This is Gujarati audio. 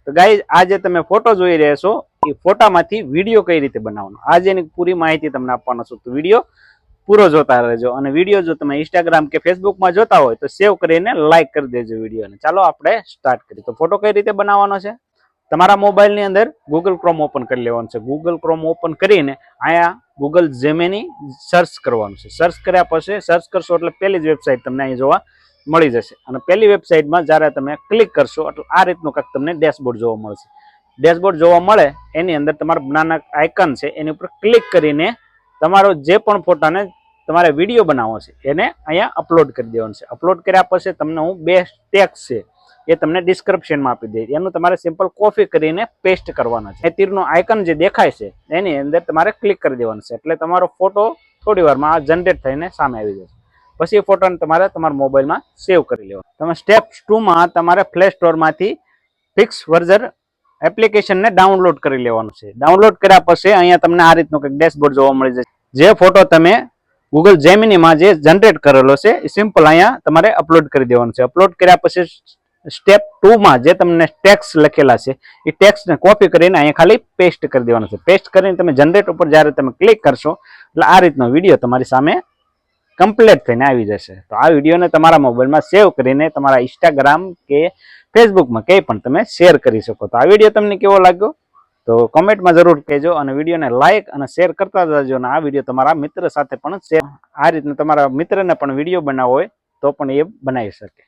તો ગાઈઝ આ જે તમે ફોટો જોઈ રહ્યા છો એ ફોટામાંથી વિડીયો કઈ રીતે બનાવવાનો, આજે એની પૂરી માહિતી તમને આપવાનો છું. તો વિડીયો પૂરો જોતા રહેજો. અને વિડીયો જો તમે ઇન્સ્ટાગ્રામ કે ફેસબુકમાં જોતા હોય તો સેવ કરીને લાઈક કરી દેજો વિડીયોને. ચાલો આપણે સ્ટાર્ટ કરીએ. તો ફોટો કઈ રીતે બનાવવાનો છે, તમારા મોબાઈલની અંદર ગૂગલ ક્રોમ ઓપન કરી લેવાનું છે. ગૂગલ ક્રોમ ઓપન કરીને અહીંયા ગૂગલ જેમિની સર્ચ કરવાનું છે. સર્ચ કર્યા પછી સર્ચ કરશો એટલે પહેલી જ વેબસાઇટ તમને અહીં જોવા મળી જશે. અને પહેલી વેબસાઇટમાં જ્યારે તમે ક્લિક કરશો એટલે આ રીતનું કંઈક તમને ડેશબોર્ડ જોવા મળશે. ડેશબોર્ડ જોવા મળે એની અંદર તમારું નાના આઇકન છે એની ઉપર ક્લિક કરીને તમારો જે પણ ફોટાને તમારે વિડીયો બનાવવો છે એને અહીંયા અપલોડ કરી દેવાનું છે. અપલોડ કર્યા પછી તમને હું 2 ટેક્સ છે એ તમને ડિસ્ક્રિપ્શનમાં આપી દે. એનું તમારે સિમ્પલ કોપી કરીને પેસ્ટ કરવાનો છે. એ તીરનો આઇકન જે દેખાય છે એની અંદર તમારે ક્લિક કરી દેવાનું છે એટલે તમારો ફોટો થોડી વારમાં આ જનરેટ થઈને સામે આવી જશે. પછી એ ફોટોને તમારે તમારા મોબાઈલમાં સેવ કરી લેવાનો. તમે સ્ટેપ 2માં તમારે પ્લે સ્ટોરમાંથી ફિક્સ વર્ઝન એપ્લિકેશનને ડાઉનલોડ કરી લેવાનું છે. ડાઉનલોડ કર્યા પછી અહીંયા તમને આ રીતનો કંઈક ડેશબોર્ડ જોવા મળી જશે. જે ફોટો તમે ગૂગલ જેમિનીમાં જે જનરેટ કરેલો છે એ સિમ્પલ અહીંયા તમારે અપલોડ કરી દેવાનું છે. અપલોડ કર્યા પછી સ્ટેપ 2માં જે તમને ટેક્સ લખેલા છે એ ટેક્સને કોપી કરીને અહીંયા ખાલી પેસ્ટ કરી દેવાનું છે. પેસ્ટ કરીને તમે જનરેટ ઉપર જ્યારે તમે ક્લિક કરશો એટલે આ રીતનો વિડીયો તમારી સામે કમ્પ્લીટ થઈને આવી જશે. તો આ વિડીયોને તમારા મોબાઈલમાં સેવ કરીને તમારા ઇન્સ્ટાગ્રામ કે ફેસબુકમાં કંઈ પણ તમે શેર કરી શકો. તો આ વિડીયો તમને કેવો લાગ્યો તો કોમેન્ટમાં જરૂર કહેજો. અને વિડીયોને લાઇક અને શેર કરતા જજો. અને આ વિડીયો તમારા મિત્ર સાથે પણ શેર. આ રીતના તમારા મિત્રને પણ વિડીયો બનાવવો હોય તો પણ એ બનાવી શકે.